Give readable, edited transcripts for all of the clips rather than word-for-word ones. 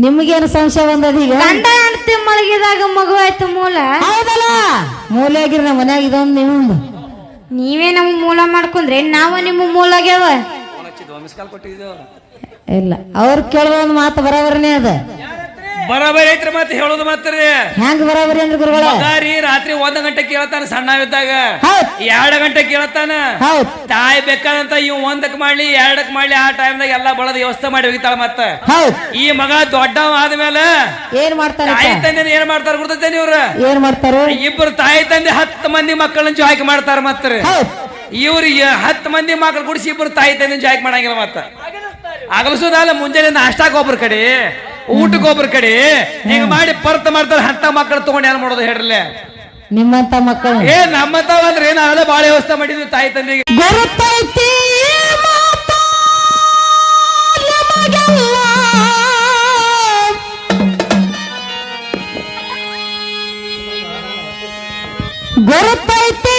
ನಿಮಗೇನು ಸಂಶಯ ಬಂದದ ಈಗ? ಗಂಡ ಹೆಂಡತಿ ಮಲಗಿದಾಗ ಮಗು ಆಯ್ತು ಮೂಲ. ಹೌದಲ್ಲ, ಮೂಲ ಆಗಿರಿ ನಮ್ಮ ಮನ್ಯಾಗ ಇದೊಂದು ನಿಮ್ಮೊಂದು. ನೀವೇ ನಮ್ಮ ಮೂಲ ಮಾಡ್ಕೊಂಡ್ರೆ ನಾವು ನಿಮ್ಮ ಮೂಲ ಆಗ್ಯಾವ. ಇಲ್ಲ, ಅವ್ರು ಕೇಳೋ ಒಂದು ಮಾತು ಬರೋಬರನೇ ಅದ. ಬರೋಬರಿ ಐತ್ರಿ. ಮತ್ತೆ ಹೇಳೋದು ಮಾತ್ರ ಹೆಂಗ್ ಬರೋಬರಿ ಅಂದ್ರೆ ಗುರುಗಳ? ರಾತ್ರಿ 1 ಗಂಟೆ ಕೇಳ್ತಾನ, ಸಣ್ಣವಿದ್ದಾಗ 2 ಗಂಟೆ ಕೇಳ್ತಾನ. ತಾಯಿ ಬೇಕಾದಂತ ಇವ್ 1ಕ್ಕೆ ಮಾಡ್ಲಿ 2ಕ್ಕೆ ಮಾಡ್ಲಿ ಆ ಟೈಮ್ದಾಗ ಎಲ್ಲಾ ಬಳದ ವ್ಯವಸ್ಥೆ ಮಾಡಿ ಹೋಗಿತಾಳ. ಮತ್ತ ಈ ಮಗ ದೊಡ್ಡವ ಆದ್ಮೇಲೆ ಏನ್ ಮಾಡ್ತಾರ? ತಾಯಿ ತಂದೆ ಏನ್ ಮಾಡ್ತಾರ ಗೊತ್ತೇನೆ? ಇವ್ರ ಏನ್ ಮಾಡ್ತಾರ? ಇಬ್ಬರು ತಾಯಿ ತಂದೆ 10 ಮಂದಿ ಮಕ್ಕಳನ್ನ ಜಾಯ್ಕ್ ಮಾಡ್ತಾರ. ಮತ್ತ ಇವ್ರಿಗೆ 10 ಮಂದಿ ಮಕ್ಕಳು ಕುಡಿಸಿ ಇಬ್ಬರು ತಾಯಿ ತಂದೆ ಜಾಯ್ಕ್ ಮಾಡಂಗಿಲ್ಲ. ಮತ್ತ ಅಗಲಸೋದಲ್ಲ, ಮುಂಜಾನೆ ನಾಷ್ಟಾಕ್ ಒಬ್ರ ಕಡೆ, ಊಟಕ್ಕೆ ಒಬ್ರ ಕಡೆ ಹಿಂಗ ಮಾಡಿ ಪರ್ತ ಮಾಡ್ತಾರ. ಅಂತ ಮಕ್ಕಳು ತಗೊಂಡು ಏನ್ ಮಾಡೋದು ಹೇಳ್ರಲ್ಲ? ನಿಮ್ಮಂತ ಮಕ್ಕಳು ನಮ್ಮಂತವಂದ್ರೆ ನಾವೆಲ್ಲ ಬಾಳ ವ್ಯವಸ್ಥೆ ಮಾಡಿದ್ವಿ ತಾಯಿ ತಂದೆಗೆ. ಗುರುತೈತಿ ಗುರುತೈತಿ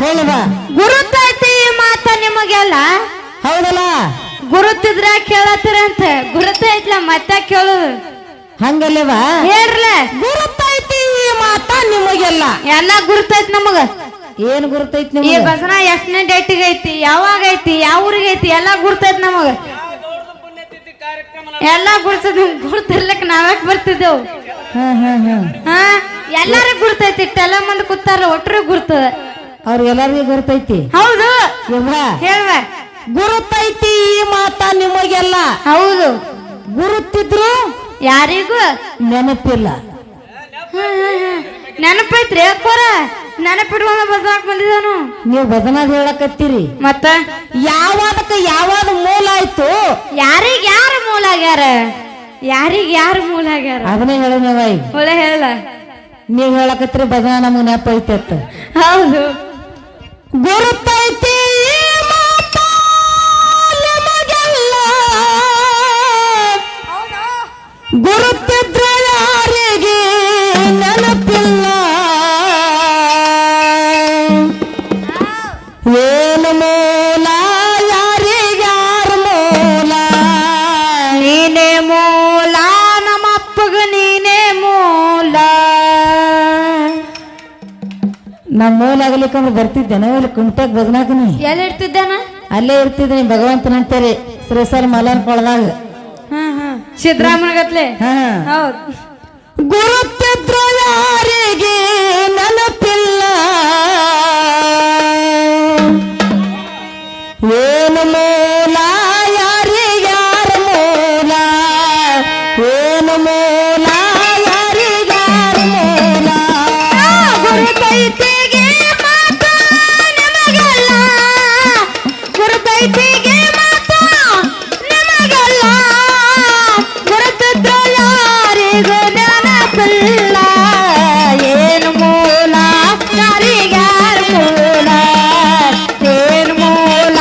ಹೇಳುವ ಗುರುತೈತಿ ಈ ಮಾತ ನಿಮಗೆಲ್ಲ. ಹೌದಲ್ಲ? ಗುರುತಿದ್ರ ಕೇಳತ್ತೀರ ಅಂತ. ಗುರುತೈತ್ಲ ಮತ್ತೆ ಕೇಳುದು ಹಂಗಲ್ಲೇವಾ? ಹೇಳ್ರಲ್ಲ. ಗುರುತೈತಿ ಈ ಮಾತ ನಿಮಗೆಲ್ಲ. ಎಲ್ಲ ಗುರುತೈತಿ ನಮಗ. ಏನ್ ಗುರುತೈತಿ ಈ ನಿಮಗೆ? ಬಸನ ಎಷ್ಟನೇ ಡೇಟಿಗೆ ಐತಿ, ಯಾವಾಗ ಐತಿ, ಯಾವ ಊರಿಗೆ ಐತಿ, ಎಲ್ಲ ಗುರುತೈತಿ ನಮಗ. ಎಲ್ಲ ಗುರುತದ. ಗುರುತಿರ್ಲಿಕ್ಕೆ ನಾವ್ಯಾಕೆ ಬರ್ತಿದ್ದೆವು? ಎಲ್ಲಾರು ಗುರುತೈತಿ. ಇಟ್ಟೆಲ್ಲ ಮಂದಿ ಕೂತಾರ, ಒಟ್ಟರು ಗುರ್ತದ. ಅವ್ರಿಗೆಲ್ಲರಿಗೂ ಗುರುತೈತಿ. ಹೌದು. ಹೇಳ್ವ, ಗುರುತೈತಿ ಈ ಮಾತ ನಿಮಗೆಲ್ಲ. ಹೌದು. ಗುರುತಿದ್ರು ಯಾರಿಗೂ ನೆನಪಿಲ್ಲ. ನೆನಪೈತ್ರಿ ಅಕ್ಕೋರ? ನೆನಪಿಟ್ಕೊಂಡ ಬಸಾಕ್ ಬಂದಿದ್ದಾನು. ನೀವು ಭಜನಾದ ಹೇಳಕತ್ತೀರಿ. ಮತ್ತ ಯಾವಾದಕ್ಕೆ ಯಾವಾದ ಮೂಲ ಆಯ್ತು? ಯಾರಿಗ ಯಾರು ಮೂಲ ಆಗ್ಯಾರ? ಯಾರಿಗ ಯಾರು ಮೂಲ ಆಗ್ಯಾರ? ಅದನ್ನೇ ಹೇಳೋಣ. ಒಳ್ಳೆ ಹೇಳ. ನೀವ್ ಹೇಳಕತ್ರಿ ಭಜನಾ ನಮಗ್ ನೆಪ ಐತೆ. ಹೌದು. ಗುರುತೈತಿ ಗುರುತಿದ್ರ ಯಾರಿಗೆ ನೆನಪಿಲ್ಲ. ಏನು ಮೂಲ? ಯಾರಿಗ್ಯಾರ ಮೂಲ? ನೀನೇ ಮೂಲ, ನಮ್ಮಪ್ಪಗ ನೀನೇ ಮೂಲ. ನಮ್ಮ ಮೂಲ ಆಗ್ಲಿಕ್ಕಂದ್ರೆ ಬರ್ತಿದ್ದೇನೆ. ಇಲ್ಲಿ ಕುಂಟಾಗ ಭಜನಾಕನಿ ಎಲ್ಲಿ ಇರ್ತಿದ್ದಾನ? ಅಲ್ಲೇ ಇರ್ತಿದ್ದೀನಿ. ಭಗವಂತನಂತೇರಿ ಶ್ರೀಸರ್ ಮಲನ್ ಕೊಳದಾಗ ಸಿದ್ದರಾಮನ ಗತ್ಲೆ. ಹೌದು. ಗುರುತಿದ್ರ ಯಾರಿಗೆ ನೆನಪಿಲ್ಲ. ಏನು ಮೂಲ? ಯಾರಿಗ್ಯಾರ ಮೂಲ? ಏನು ಮೂಲ? ಯಾರಿಗ್ಯಾರ ಮೂಲ? ಗುರುತೈತಿಗೆ ಮಾತ ನಿಮಗೆಲ್ಲ. ಗುರುತೈತಿಗೆ ಮಾತ ನಿಮಗೆಲ್ಲ. ಗುರುತಿದ್ರ ಯಾರಿಗೂ ನೆನಪಿಲ್ಲ. ಏನು ಮೂಲ? ಯಾರಿಗ್ಯಾರ ಮೂಲ? ಏನು ಮೂಲ?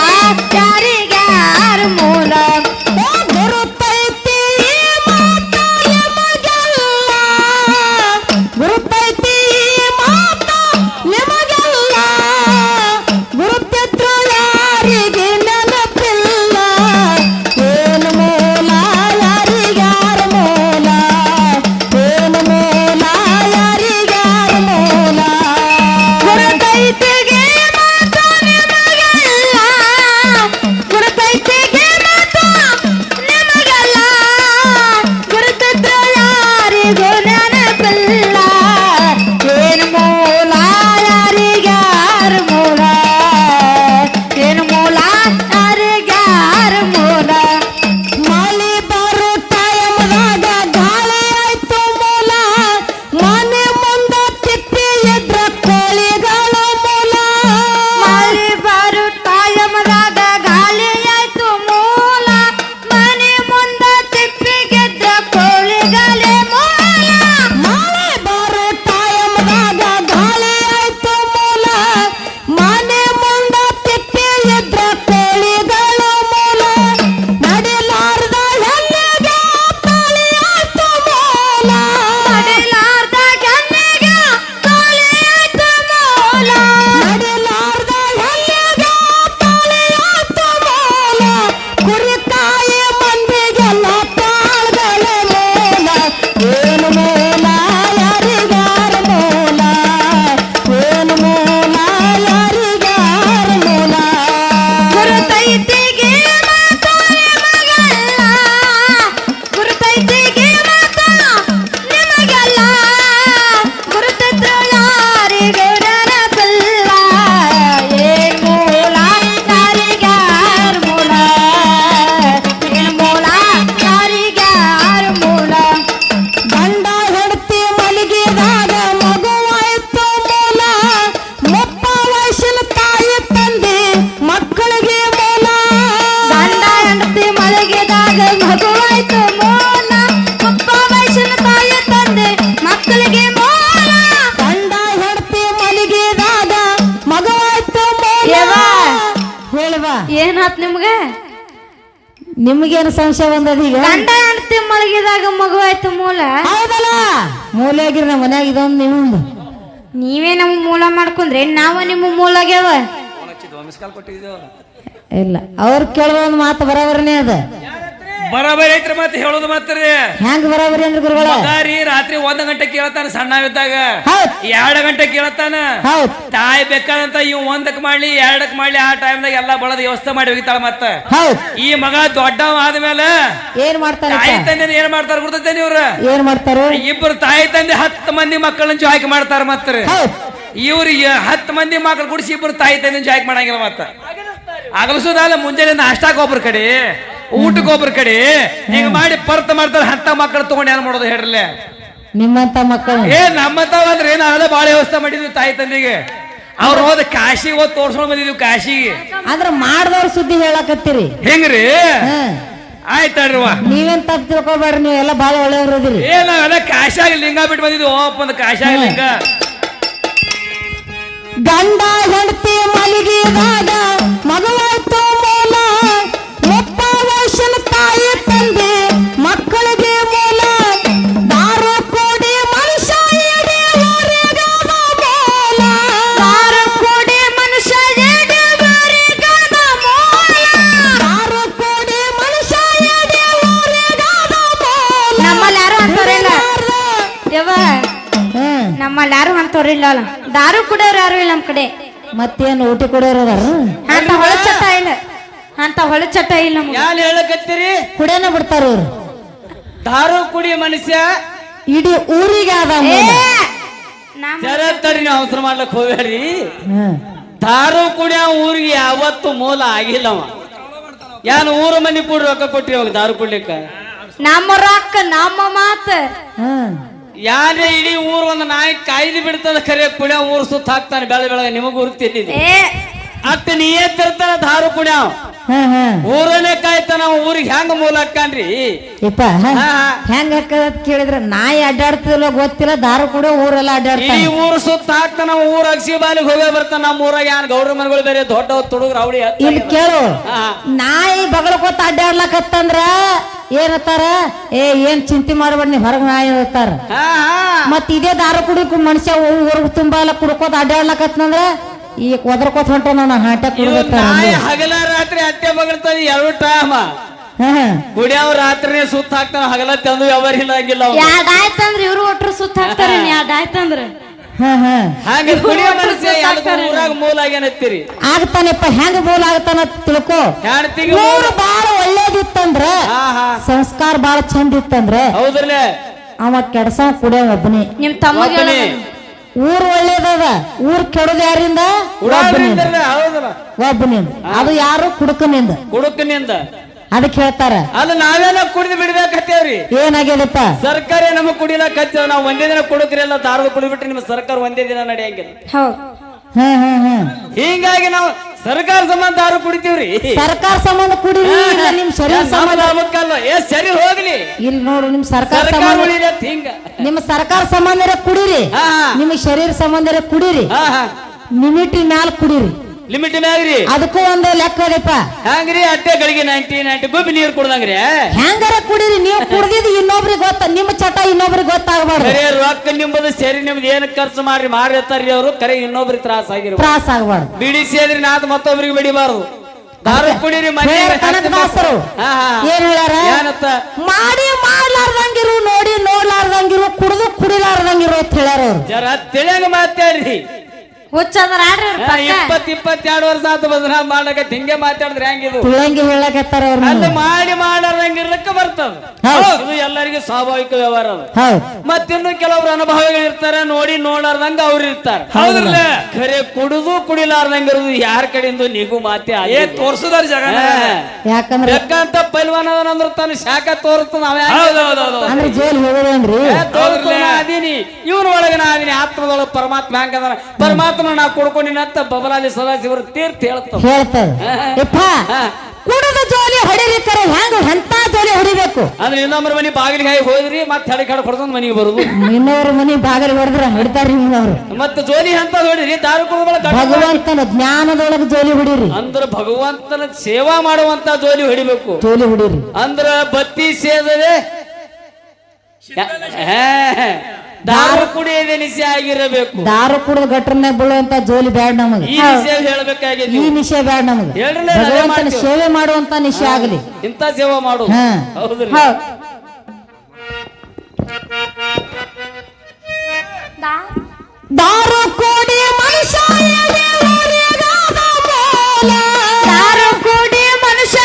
ಬಾ ಏನಾತ್ ನಿಮ್ಗ ನಿಮ್ಗೇನು ಸಂಶಯ ಬಂದದ ಈಗ ಗಂಡ ಹೆಂಡತಿ ಮಲಗಿದಾಗ ಮಗು ಆಯ್ತು ಮೂಲ ಹೌದಲ್ಲ ಮೂಲೆ ಆಗಿರಿ ನಮ್ಮ ಮನ್ಯಾಗ ಇದೊಂದು ನಿಮ್ಮೊಂದು ನೀವೇ ನಮ್ ಮೂಲ ಮಾಡ್ಕೊಂಡ್ರೆ ನಾವ ನಿಮ್ಮ ಮೂಲ ಆಗ್ಯಾವ ಇಲ್ಲ ಅವ್ರು ಕೇಳೋ ಒಂದು ಮಾತು ಬರೋಬರನೇ ಅದ ಬರಾಬರಿ ಐತ್ರಿ ಮತ್ತೆ ಹೇಳೋದು ಮಾತ್ರಿ ಹೆಂಗ್ ಬರೋಬರಿ ಅಂದ್ರೆ ಗುರುಗಳ ಮಗಾರಿ ರಾತ್ರಿ 1 ಗಂಟೆ ಕೇಳತಾನ ಸಣ್ಣವಿದ್ದಾಗ ಹೌದ್ 2 ಗಂಟೆ ಕೇಳತಾನ ಹೌದ್ ತಾಯಿ ಬೇಕಾದಂತ ಇವ್ 1ಕ್ಕೆ ಮಾಡ್ಲಿ 2ಕ್ಕೆ ಮಾಡ್ಲಿ ಆ ಟೈಮ್ದಾಗ ಎಲ್ಲಾ ಬಳದ ವ್ಯವಸ್ಥೆ ಮಾಡಿ ಹೋಗಿತಾಳ ಮತ್ತ ಹೌದ್ ಈ ಮಗ ದೊಡ್ಡವ ಆದ್ಮೇಲೆ ಏನ್ ಮಾಡ್ತಾರ ತಾಯಿ ತಂದೆ ಏನ್ ಮಾಡ್ತಾರ ಗೊತ್ತೈತೆ ಇವ್ರ ಏನ್ ಮಾಡ್ತಾರ ಇಬ್ಬರು ತಾಯಿ ತಂದೆ 10 ಮಂದಿ ಮಕ್ಕಳನ್ನ ಆಯ್ಕೆ ಮಾಡ್ತಾರ ಮತ್ತ ಹೌದ್ ಇವ್ರಿಗೆ 10 ಮಂದಿ ಮಕ್ಕಳು ಕುಡಿಸಿ ಇಬ್ಬರು ತಾಯಿ ತಂದೆ ಆಯ್ಕೆ ಮಾಡಂಗಿಲ್ಲ ಮತ್ತ ಅಗಲಸೋದಲ್ಲ ಮುಂಜಾನೆ ನಾಷ್ಟಾಕ್ ಒಬ್ರ ಕಡೆ ಊಟಕ್ಕೆ ಒಬ್ರ ಕಡೆ ಹಿಂಗ ಮಾಡಿ ಪರ್ತ ಮಾಡ್ತಾರ ಅಂತ ಮಕ್ಕಳು ತಗೊಂಡು ಏನ್ ಮಾಡೋದು ಹೇಳ್ರಲ್ಲ ನಿಮ್ಮಂತ ಮಕ್ಕಳು ನಮ್ಮಂತವಲ್ರಿ ನಾವೆಲ್ಲ ಬಾಳ ವ್ಯವಸ್ಥೆ ಮಾಡಿದ್ವಿ ತಾಯಿ ತಂದೆಗೆ ಅವ್ರು ಹೋದ ಕಾಶಿಗೆ ಹೋದ್ ತೋರ್ಸ್ಕೊಂಡ್ ಬಂದಿದ್ವಿ ಕಾಶಿಗೆ ಅಂದ್ರ ಮಾಡ್ದವ್ರ ಸುದ್ದಿ ಹೇಳಕತ್ತೀರಿ ಹೆಂಗ್ರಿ ಹ್ಮ್ ಆಯ್ತಲ್ರಿವ ನೀವೇನ್ ತಪ್ಪು ತಿಳ್ಕೊಬೇಡ್ರಿ ನೀವು ಎಲ್ಲ ಬಾಳ ಒಳ್ಳೆಯವ್ರು ಅದಿರಿ ನಾವೆಲ್ಲ ಕಾಶಿಯಾಗಿ ಲಿಂಗ ಬಿಟ್ಟು ಬಂದಿದ್ವಿ ಒಂದು ಕಾಶಿಯಾಗಿ ಲಿಂಗ ಗಂಡ ಹೆಂಡತಿ ಮಲಗಿದಾಗ ಮಗವಾಯ್ತು ಮೂಲ ಒಬ್ಬ ವಯಸ್ಸಿನ ತಾಯಿ ತಂದೆ ಮಕ್ಕಳಿಗೆ ಮೂಲ ದಾರು ಕೂಡಿ ಮನುಷ್ಯ ಇಡೀ ಊರಿಗಾದ ಮೂಲ ದಾರು ಕೂಡಿ ಮನುಷ್ಯ ಎಡೆ ಊರಿಗಾದ ಮೂಲ ದಾರು ಕೂಡಿ ಮನುಷ್ಯ ಇಡೀ ಊರಿಗಾದ ಮೂಲ ನಮ್ಮಲ್ಲಿ ಯಾರು ಅಂತವ್ರಿಲ್ಲ ಯವ್ವ ಹ್ಮ್ ನಮ್ಮಲ್ಲಿ ಯಾರು ಅಂತವ್ರಿಲ್ಲ ಅಲ್ಲ ದಾರು ಕುಡಿಯೋರು ಯಾರು ಇಲ್ಲ ನಮ್ ಕಡೆ ಮತ್ತೇನು ಊಟ ಕೊಡೋರದಾರ ಅಂತ ಹೊಳ ಚಟ ಇಲ್ಲ ಅಂತ ಹೊಳ ಚಟ ಇಲ್ಲ ನಮ್ಗೆ. ಯಾನ್ ಹೇಳಕತ್ತೀರಿ ಕುಡಿಯನ ಬಿಡ್ತಾರ ಅವ್ರು ದಾರು ಕುಡಿ ಮನುಷ್ಯ ಇಡೀ ಊರಿಗೆ ಆದ ಏ ಮೂಲ. ನಮ್ ಜರ ತಡಿ ನೀವು ಅವಸರ ಮಾಡ್ಲಕ್ ಹೋಗ್ಬೇಡ್ರಿ ಹ್ಮ್ ದಾರು ಕುಡಿಯ ಊರಿಗೆ ಯಾವತ್ತು ಮೂಲ ಆಗಿಲ್ಲವ ಯಾನ್ ಊರು ಮನಿ ಕೂಡ ರೊಕ್ಕ ಕೊಟ್ರಿ ಅವಾಗ ದಾರು ಕುಡ್ಲಿಕ್ಕ ನಮ್ಮ ರೊಕ್ಕ ನಮ್ಮ ಮಾತು ಹ್ಮ್ ಯಾರೇ ಇಡೀ ಊರು ಒಂದು ನಾಯಿ ಕಾಯ್ದು ಬಿಡ್ತದ ಖರೆ ಕುಡಿಯ ಊರು ಸುತ್ತ ಹಾಕ್ತಾನೆ ಬೆಳಗ್ಗೆ ನಿಮಗ್ ಗುರುತಿದ್ದಿದೆ ಏ ಅತ್ತ ನೀಯೇ ತಿರ್ತಾನ ದಾರು ಕುಡಿಯ ಹ್ಮ್ ಹ್ಮ್ ಊರನ್ನೇ ಕಾಯ್ತಾನ ಊರಿಗೆ ಹೆಂಗ ಮೂಲ ಹಾಕಾನ್ರಿ ಇಪ್ಪ ಹೆಂಗ ಹಾಕದ ಕೇಳಿದ್ರ ನಾಯಿ ಅಡ್ಡಾಡ್ತಿಲ್ಲ ಗೊತ್ತಿಲ್ಲ ದಾರು ಕೂಡ ಊರೆಲ್ಲ ಇಡೀ ಅಡ್ಡಾಡ್ತಾನೆ ಊರು ಸುತ್ತ ಹಾಕ್ತಾನ ಊರ ಅಗಸಿ ಬಾಲಿಗೆ ಹೋಗೇ ಬರ್ತಾನ ನಮ್ಮ ಊರಾಗ ಯಾನ್ ಗೌಡ್ರ ಮನೆಗಳು ಬೇರೆ ದೊಡ್ಡ ತುಡುಗ್ರ ಅವಳಿ ಇಲ್ಲಿ ಕೇಳು ನಾಯಿ ಬಗಳಕೋತ ಅಡ್ಡಾಡ್ಲಕತ್ತಂದ್ರ ಏನತ್ತಾರ ಏನ್ ಚಿಂತೆ ಮಾಡ್ಬೇಡ ನೀ ಹೊರಗ್ ನಾಯಿ ಇರ್ತಾರ ಮತ್ ಇದೇ ದಾರು ಕುಡಿಕ ಮನುಷ್ಯ ಊರ್ಗ್ ತುಂಬಾ ಎಲ್ಲ ಕುಡ್ಕೋತ ಅಡ್ಡಾಡ್ಲಕತ್ತಂದ್ರ ಈಗ ಒದರ್ಕೋತ ಹೊಂಟ ನಾನು ಹಾಟ ನಾಯಿ ಹಗಲ ರಾತ್ರಿ ಅಟ್ಟೆ ಬಗಳ್ತದ 2 ಟೈಮ್ ಕುಡಿಯವ್ ರಾತ್ರಿ ಸುತ್ತ ಹಾಕ್ತಾನ ಹಗಲ ತಂದು ವ್ಯವಹಾರ ಇಲ್ಲ ಆಗಿಲ್ಲ ಯಾಡ್ ಆಯ್ತಂದ್ರ ಇವ್ರು ಒಟ್ರು ಸುತ್ತ ಹಾಕ್ತಾರ ಯಾಡ್ ಆಯ್ತಂದ್ರ ಹಾಗೆ ಕುಡಿಯೋ ಮನುಷ್ಯ ಊರಾಗ ಮೂಲ ಆಗ್ಯಾನತ್ತೀರಿ ಆಗ್ತಾನಪ್ಪ ಹೆಂಗ ಮೂಲ ಆಗ್ತಾನ ತಿಳ್ಕೊ ಹೆಣ್ತಿಗೆ ಊರು ಬಾಳ ಒಳ್ಳೇದಿತ್ತಂದ್ರ ಸಂಸ್ಕಾರ ಬಾಳ ಚಂದ ಇತ್ತಂದ್ರ ಹೌದ್ರಲ್ಲ ಅವ ಕೆಡ್ಸ ಕುಡಿಯೋ ಒಬ್ಬನೇ ನಿಮ್ ತಮ್ಮಗೆ ಊರ್ ಒಳ್ಳೇದದ ಊರ್ ಕೆಡೋದು ಯಾರಿಂದ ಹೌದಲ್ಲ ಒಬ್ಬನಿಂದ ಅದು ಯಾರು ಕುಡುಕನಿಂದ ಕುಡುಕನಿಂದ ಅದಕ್ಕೆ ಹೇಳ್ತಾರ ಅದು ನಾವೇನ ಕುಡಿದು ಬಿಡ್ಬೇಕತ್ತೇವ್ರಿ ಏನಾಗ್ಯದಪ್ಪ ಸರ್ಕಾರ ನಮಗ್ ಕುಡಿಲಕ್ ಹಚ್ಚ ನಾವು ಒಂದೇ ದಿನ ಕುಡುಕ್ರಿ ಎಲ್ಲ ದಾರದ ಕುಡಿಬಿಟ್ರೆ ನಿಮ್ಮ ಸರ್ಕಾರ ಒಂದೇ ದಿನ ನಡೆಯಂಗಿಲ್ಲ ಹೌದ್ ಹಿಂಗಾಗಿ ನಾವು ಸರ್ಕಾರ ಸಂಬಂಧ ದಾರು ಕುಡಿತೀವ್ರಿ ಸರ್ಕಾರ ಸಂಬಂಧ ಕುಡಿರಿ ಇಲ್ಲ ನಿಮ್ ಶರೀರ ಸಂಬಂಧ ಲಾಭಕ್ಕಲ್ಲ ಸರಿ ಹೋಗ್ಲಿ ಇಲ್ಲಿ ನೋಡು ನಿಮ್ ಸರ್ಕಾರ ಸರ್ಕಾರ ಸಂಬಂಧ ಉಳಿದತ್ ಹಿಂಗ ನಿಮ್ಮ ಸರ್ಕಾರ ಸಂಬಂಧ ಕುಡಿರಿ ನಿಮ್ ಶರೀರ ಸಂಬಂಧ ಕುಡಿರಿ ಲಿಮಿಟ್ ಮ್ಯಾಲ ಕುಡಿರಿ ಲಿಮಿಟ್ ಮ್ಯಾಗ್ರಿ ಅದಕ್ಕೂ ಒಂದು ಲೆಕ್ಕ ಅದಪ್ಪ ಹಂಗ್ರಿ ಅಟ್ಟೆ ಗಳಿಗೆ 90 ಗುಬ್ಬಿ ನೀರ್ ಕುಡ್ದಂಗ್ರಿ ಹೆಂಗಾರ ಕುಡಿರಿ ನೀವು ಕುಡ್ದಿದ್ದು ಇನ್ನೊಬ್ರಿಗೆ ಗೊತ್ತ ನಿಮ್ಮ ಚಟ ಇನ್ನೊಬ್ರಿಗೆ ಗೊತ್ತಾಗಬಾರ್ದು ಕರೆ ರೊಕ್ಕ ನಿಮ್ಮದು ಸೇರಿ ನಿಮ್ದು ಏನ್ ಖರ್ಚು ಮಾಡಿರ್ತಾರ್ರಿ ಅವರು ಕರೆ ಇನ್ನೊಬ್ರಿಗೆ ತ್ರಾಸ ಆಗಿರ್ಬೋದು ತ್ರಾಸ ಆಗಬಾರ್ದು ಬಿಡಿ ಸೇದ್ರಿ ನಾತ್ ಮತ್ತೊಬ್ರಿಗೆ ಬಿಡಿಬಾರ್ದು ದಾರು ಕುಡಿರಿ ಕನಕದಾಸರು ಏನ್ ಹೇಳ್ಯಾರ ಏನತ್ತ ಮಾಡಿ ಮಾಡ್ಲಾರ್ದಂಗಿರು ನೋಡಿ ನೋಡ್ಲಾರ್ದಂಗಿರು ಕುಡ್ದು ಕುಡಿಲಾರ್ದಂಗಿರು ಅಂತ ಹೇಳ್ಯಾರ ಅವ್ರು ಜರ ತಿಳಿಯಂಗ ಮಾತಾಡ್ರಿ ಹುಚ್ಚದ್ರ ಆಡ್ರಿ ಅವ್ರ ಪಕ್ಕ 22 ವರ್ಷ ಆತು ಬದನ ಮಾಡಕತ್ ಹಿಂಗೆ ಮಾತಾಡಿದ್ರೆ ಹೆಂಗಿದು ತುಳಂಗಿ ಹೇಳಕತ್ತಾರ ಅವ್ರು ಅಲ್ಲಿ ಮಾಡಿ ಮಾಡಾರ್ದಂಗಿರ್ಲಕ್ಕ ಬರ್ತದ ಇದು ಎಲ್ಲರಿಗೂ ಸ್ವಾಭಾವಿಕ ವ್ಯವಹಾರ ಅದು ಮತ್ತಿನ್ನು ಕೆಲವ್ರು ಅನುಭವಗಳು ಇರ್ತಾರ ನೋಡಿ ನೋಡಾರ್ದಂಗ ಅವ್ರು ಇರ್ತಾರ ಹೌದ್ರಲ್ಲ ಖರೆ ಕುಡಿದು ಕುಡಿಲಾರ್ದಂಗಿರೋದು ಯಾರ ಕಡೆಯಿಂದ ನಿಗೂ ಮಾತೆ ತೋರ್ಸುದಾರ ಜಗ ಯಾಕಂದ್ರೆ ಬೇಕಂತ ಪೈಲ್ವಾನಂದ್ರ ತನ್ನ ಶಾಖ ತೋರಿಸ್ತಾನ ಅಂದ್ರೆ ಜೈಲ್ ಹೋಗೋದೇನ್ರಿ ಅದೀನಿ ಇವನ ಒಳಗೆ ನಾ ಅದೀನಿ ಆತ್ಮದೊಳಗೆ ಪರಮಾತ್ಮ ಹೆಂಗದಾನ ಪರಮಾತ್ಮ ನಾ ಕುಡ್ಕೊಂಡಿನಂತ ಬಬಲಾದಿ ಸದಾಶಿವರು ತೀರ್ಥ ಹೇಳ್ತಾವ ಹೇಳ್ತದ ಯಪ್ಪ ಕುಡಿದ ಜೋಲಿ ಹೊಡಿಲಿಕ್ಕರ ಹೆಂಗ ಎಂತ ಜೋಲಿ ಹೊಡಿಬೇಕು ಅಂದ್ರೆ ಇನ್ನೊಬ್ಬರ ಮನಿ ಬಾಗಿಲಿಗೆ ಹೋದ್ರಿ ಮತ್ತೆ ಹೆಡೆ ಕಡೆ ಹೊಡ್ಕೊಂಡ್ ಮನಿಗೆ ಬರುದು. ಇನ್ನೊವ್ರ ಮನಿ ಬಾಗಿಲು ಹೊಡೆದ್ರ ಹೊಡಿತಾರ್ರಿ ಅವ್ರು. ಮತ್ತೆ ಜೋಲಿ ಅಂತ ಹೊಡಿರಿ ದಾರು ಕುಡಿದ ಭಗವಂತನ ಜ್ಞಾನದೊಳಗೆ ಜೋಲಿ ಹೊಡಿರಿ. ಅಂದ್ರ ಭಗವಂತನ ಸೇವಾ ಮಾಡುವಂತ ಜೋಲಿ ಹೊಡಿಬೇಕು. ಜೋಲಿ ಹೊಡಿರಿ ಅಂದ್ರ ಬತ್ತಿ ಸೇದದೆ ದಾರು ಕುಡಿಯದೆ ನಿಶೆ ಆಗಿರಬೇಕು. ದಾರು ಕುಡಿದ ಗಟ್ರನ್ಯಾಗ ಬೀಳುವಂತ ಜೋಲಿ ಬ್ಯಾಡ ನಮಗೆ. ಈ ನಿಶೆ ಹೇಳ್ಬೇಕಾಗಿದೆ. ಈ ನಿಶೆ ಬ್ಯಾಡ ನಮಗೆ. ಭಗವಂತನ ಸೇವೆ ಮಾಡುವಂತ ನಿಶೆ ಆಗಲಿ. ಇಂತ ಸೇವಾ ಮಾಡು. ಹೌದ್ರಿ. ದಾರು ಕೂಡಿ ಮನುಷ್ಯ ದಾರು ಕೂಡಿ ಮನುಷ್ಯ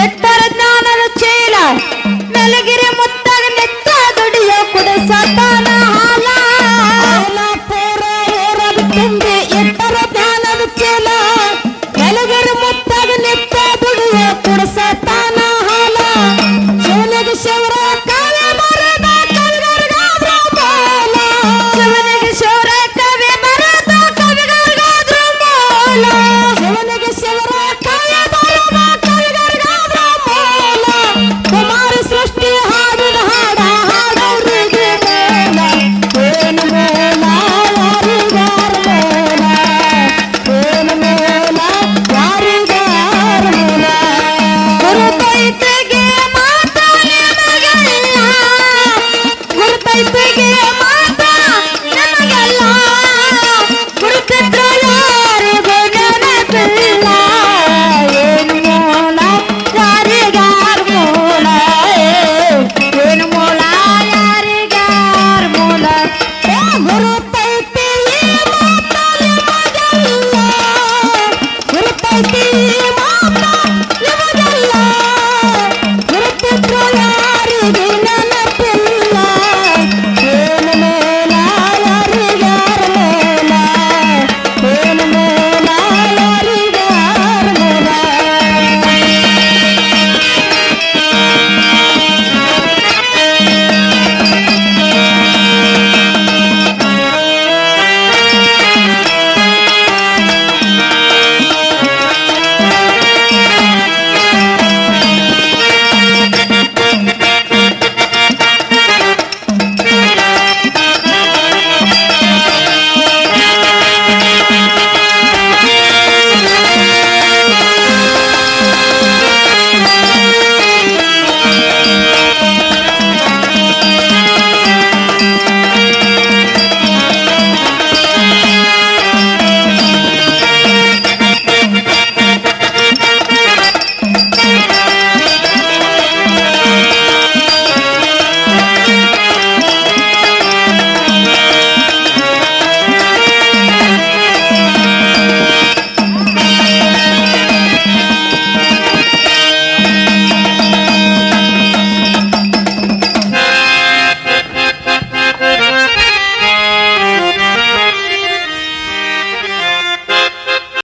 ಕೆಟ್ಟರ